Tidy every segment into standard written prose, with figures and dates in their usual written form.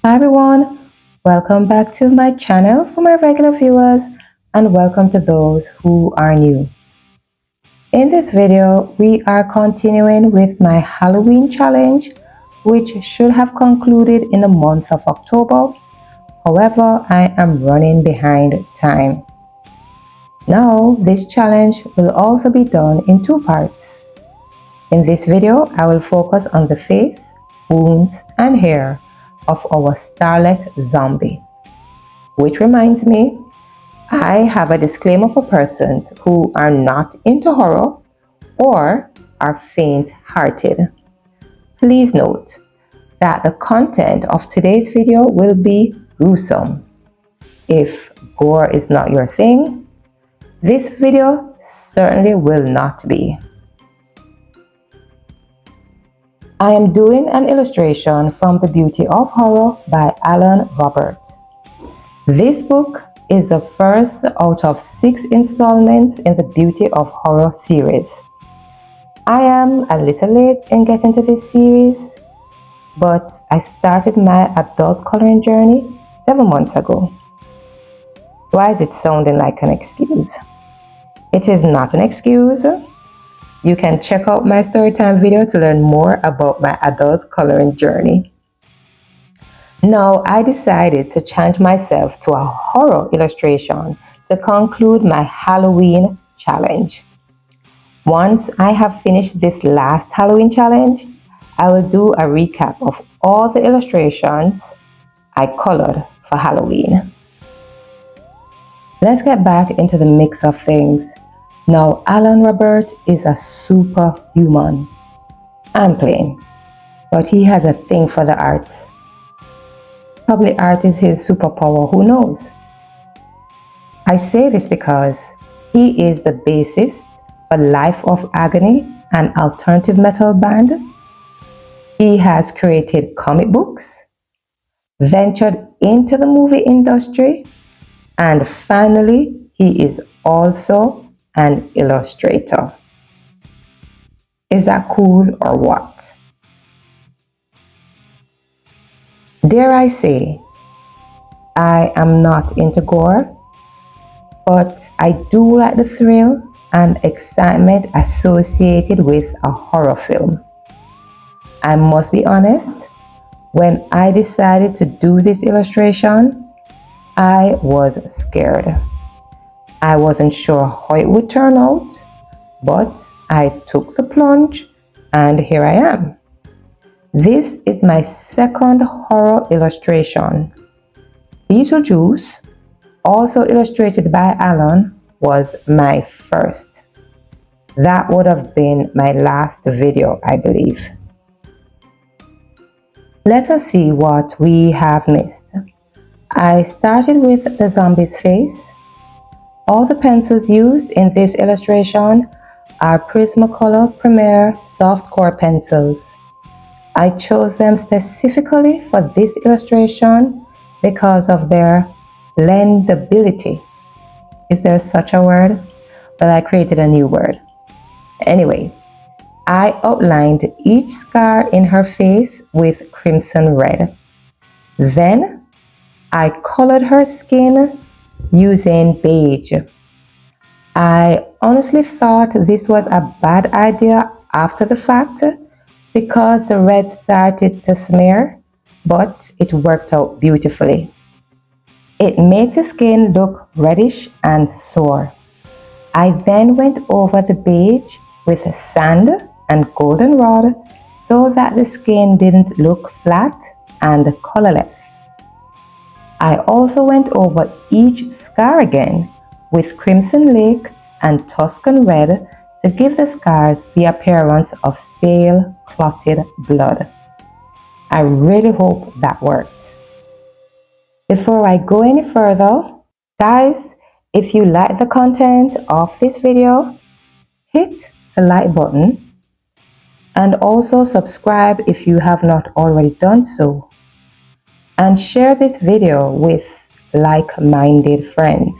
Hi everyone, welcome back to my channel for my regular viewers and welcome to those who are new. In this video, we are continuing with my Halloween challenge, which should have concluded in the month of October. However, I am running behind time. Now, this challenge will also be done in two parts. In this video, I will focus on the face, wounds, and hair of our starlet zombie. Which reminds me, I have a disclaimer for persons who are not into horror or are faint-hearted. Please note that the content of today's video will be gruesome. If gore is not your thing, this video certainly will not be. I am doing an illustration from The Beauty of Horror by Alan Robert. This book is the first out of 6 installments in the Beauty of Horror series. I am a little late in getting to this series, but I started my adult coloring journey 7 months ago. Why is it sounding like an excuse? It is not an excuse. You can check out my storytime video to learn more about my adult coloring journey. Now, I decided to challenge myself to a horror illustration to conclude my Halloween challenge. Once I have finished this last Halloween challenge, I will do a recap of all the illustrations I colored for Halloween. Let's get back into the mix of things. Now, Alan Robert is a superhuman. I'm playing, but he has a thing for the arts. Probably art is his superpower, who knows? I say this because he is the bassist for Life of Agony, an alternative metal band. He has created comic books, ventured into the movie industry, and finally, he is also an illustrator. Is that cool or what? Dare I say, I am not into gore, but I do like the thrill and excitement associated with a horror film. I must be honest, when I decided to do this illustration, I was scared. I wasn't sure how it would turn out, but I took the plunge and here I am. This is my second horror illustration. Beetlejuice, also illustrated by Alan, was my first. That would have been my last video, I believe. Let us see what we have missed. I started with the zombie's face. All the pencils used in this illustration are Prismacolor Premier softcore pencils. I chose them specifically for this illustration because of their blendability. Is there such a word? Well, I created a new word. Anyway, I outlined each scar in her face with crimson red. Then, I colored her skin using beige. I honestly thought this was a bad idea after the fact because the red started to smear, but it worked out beautifully. It made the skin look reddish and sore. I then went over the beige with sand and goldenrod so that the skin didn't look flat and colorless. I also went over each scar again with Crimson Lake and Tuscan Red to give the scars the appearance of stale, clotted blood. I really hope that worked. Before I go any further, guys, if you like the content of this video, hit the like button and also subscribe if you have not already done so. And share this video with like-minded friends.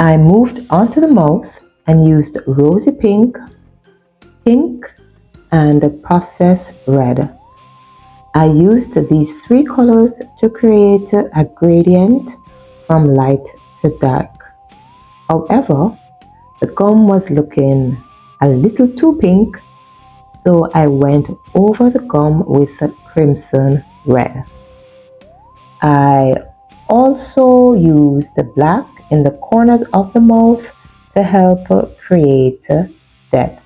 I moved onto the mouth and used rosy pink, pink, and processed red. I used these three colors to create a gradient from light to dark. However, the gum was looking a little too pink, so I went over the gum with crimson red. I also used the black in the corners of the mouth to help create depth.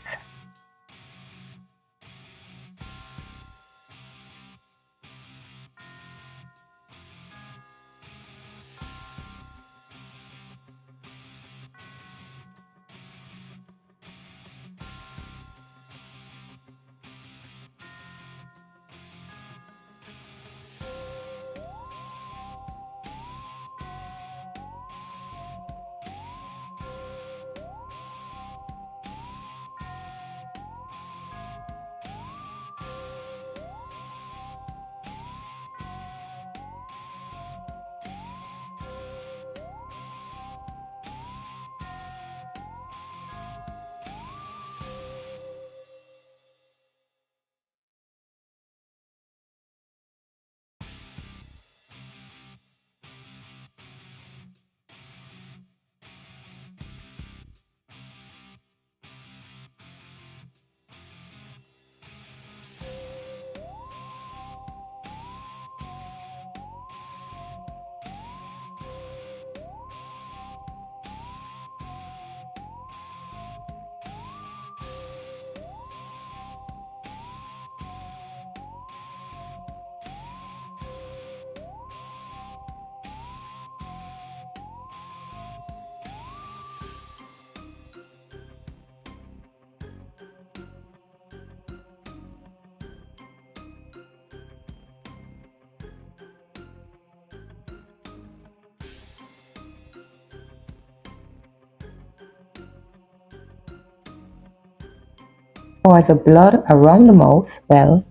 For the blood around the mouth, well,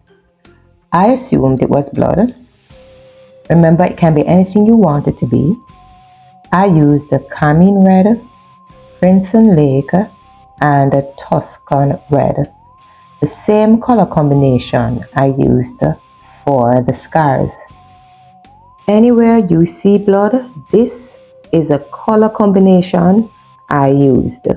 I assumed it was blood. Remember, it can be anything you want it to be. I used the carmine red, crimson lake, and a Tuscan red. The same color combination I used for the scars. Anywhere you see blood, this is a color combination I used.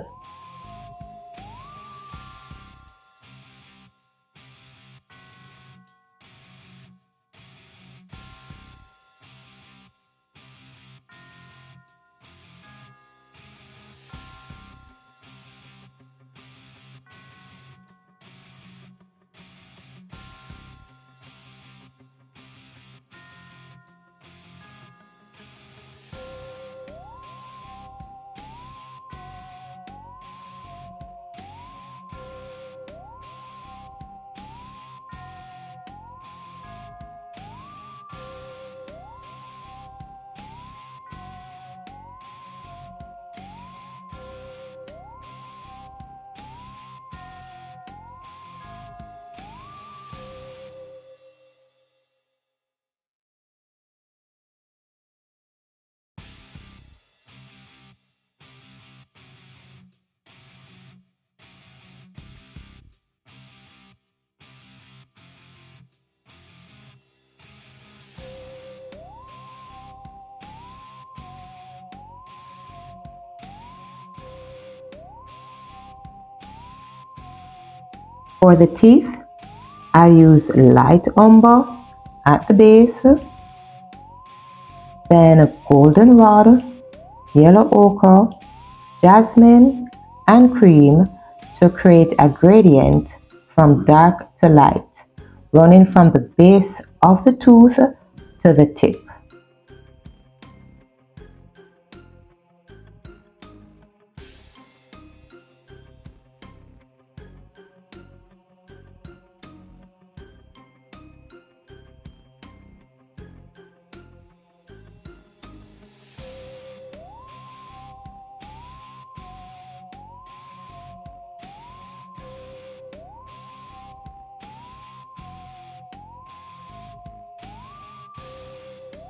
For the teeth, I use light umber at the base, then goldenrod, yellow ochre, jasmine, and cream to create a gradient from dark to light, running from the base of the tooth to the tip.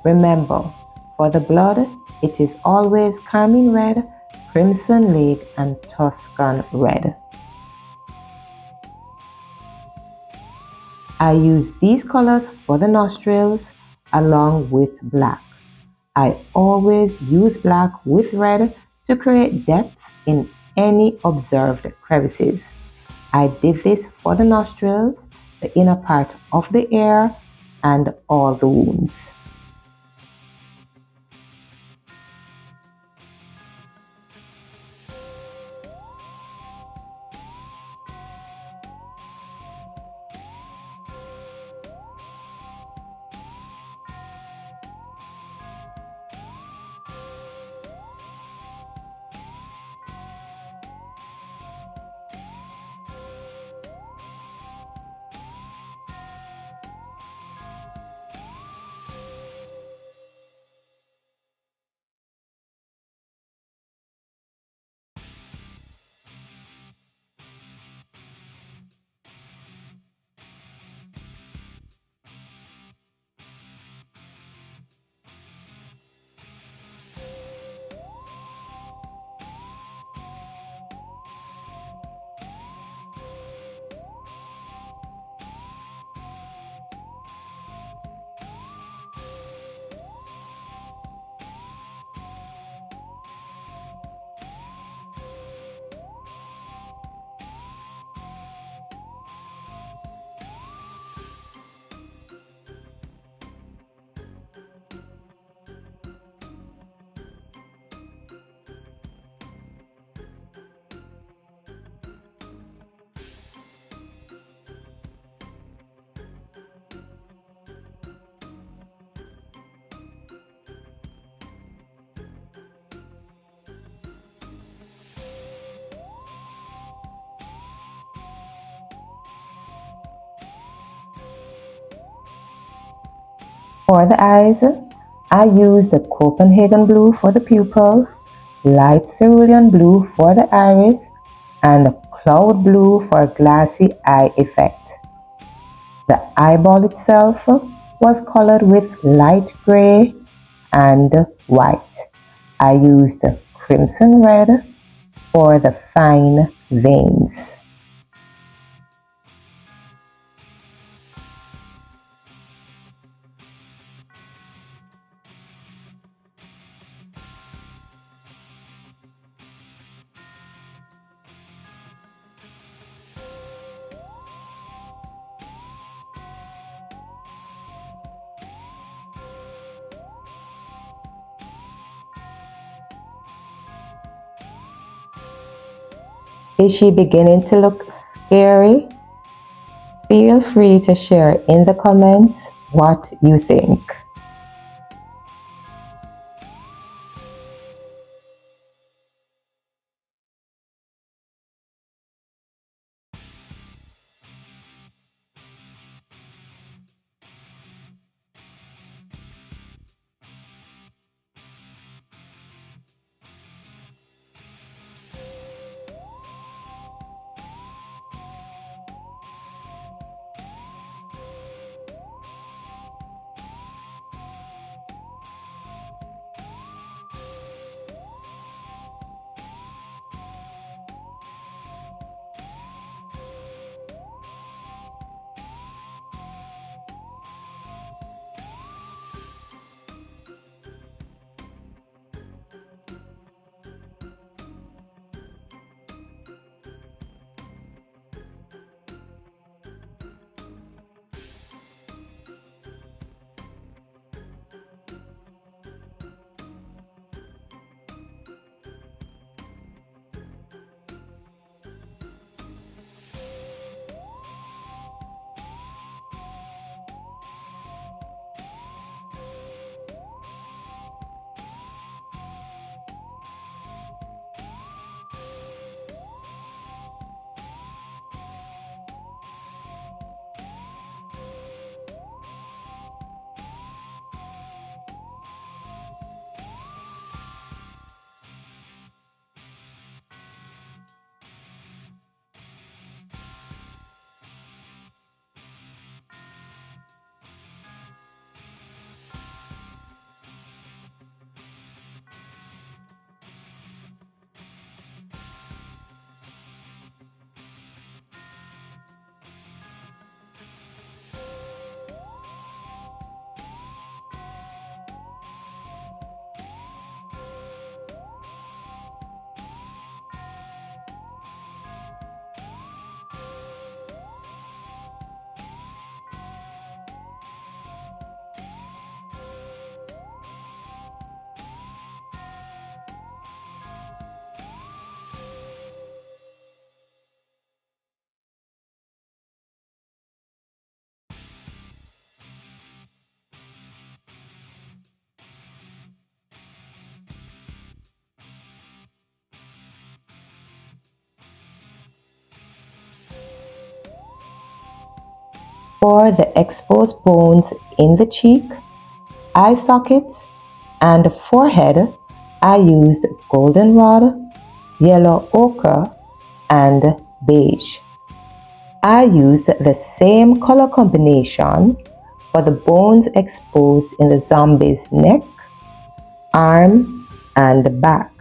Remember, for the blood, it is always carmine red, Crimson Lake, and Tuscan Red. I use these colors for the nostrils along with black. I always use black with red to create depth in any observed crevices. I did this for the nostrils, the inner part of the ear, and all the wounds. For the eyes, I use the Copenhagen blue for the pupil, light cerulean blue for the iris, and cloud blue for a glassy eye effect. The eyeball itself was colored with light gray and white. I used crimson red for the fine veins. Is she beginning to look scary? Feel free to share in the comments what you think. For the exposed bones in the cheek, eye sockets, and forehead, I used goldenrod, yellow ochre, and beige. I used the same color combination for the bones exposed in the zombie's neck, arm, and back.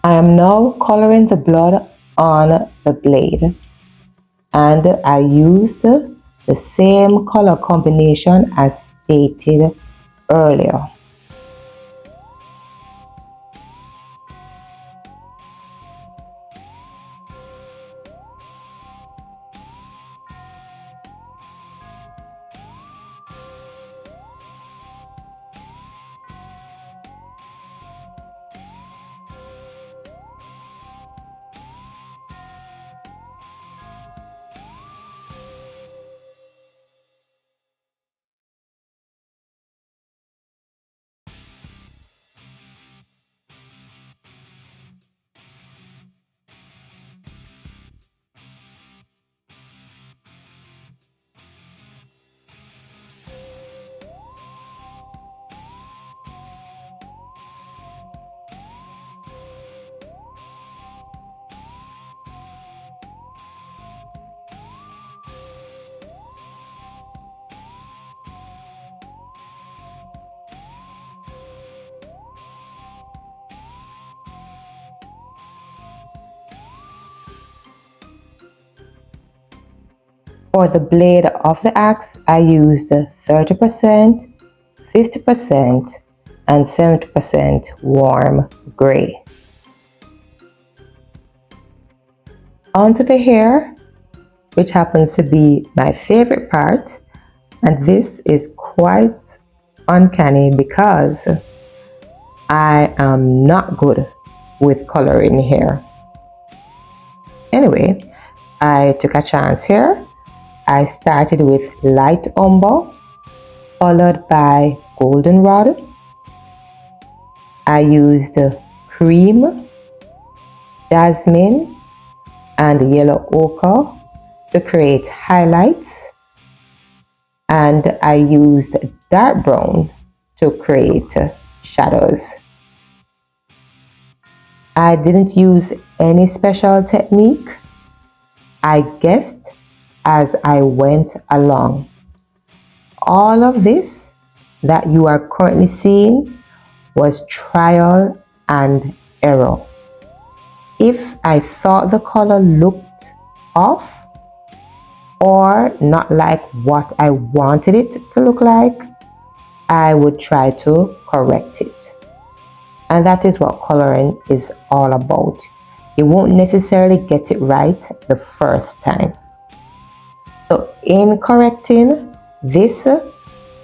I am now coloring the blood on the blade, and I used the same color combination as stated earlier. For the blade of the axe, I used 30%, 50%, and 70% warm gray. Onto the hair, which happens to be my favorite part, and this is quite uncanny because I am not good with coloring hair. Anyway, I took a chance here. I started with light umber, followed by goldenrod. I used cream, jasmine, and yellow ochre to create highlights, and I used dark brown to create shadows. I didn't use any special technique. I guessed as I went along. All of this that you are currently seeing was trial and error. If I thought the color looked off or not like what I wanted it to look like, I would try to correct it. And that is what coloring is all about. You won't necessarily get it right the first time. So in correcting, this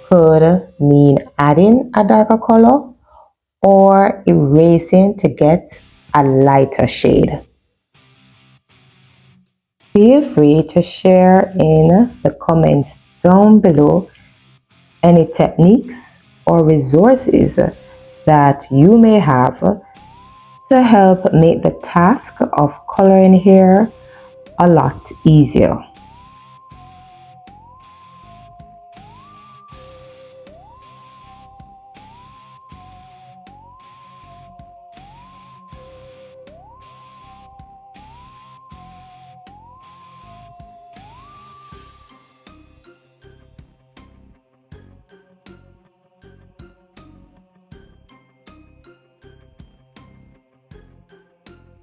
could mean adding a darker color or erasing to get a lighter shade. Feel free to share in the comments down below any techniques or resources that you may have to help make the task of coloring hair a lot easier.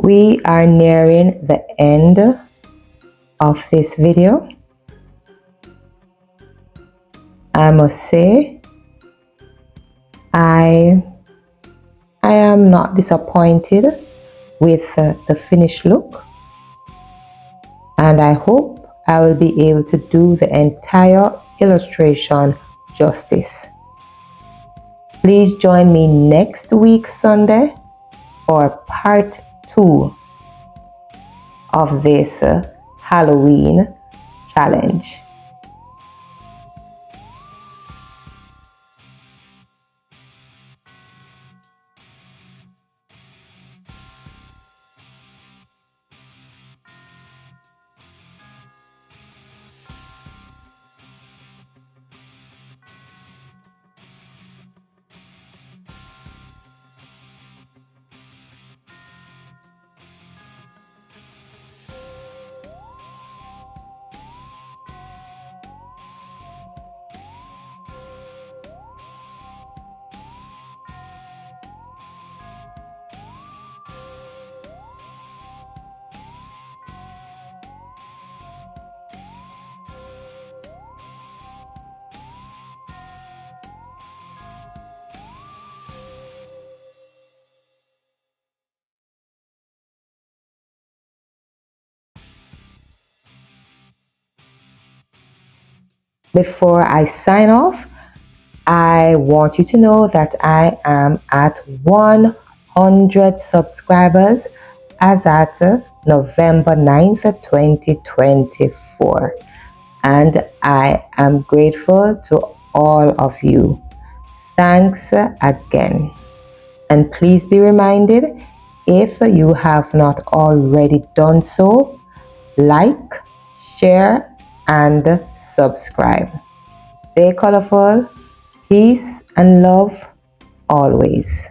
We are nearing the end of this video. I must say, I am not disappointed with the finished look, and I hope I will be able to do the entire illustration justice. Please join me next week Sunday for part 2 of this Halloween challenge. Before I sign off, I want you to know that I am at 100 subscribers as at November 9th, 2024. And I am grateful to all of you. Thanks again. And please be reminded, if you have not already done so, like, share, and subscribe. Stay colorful, peace and love always.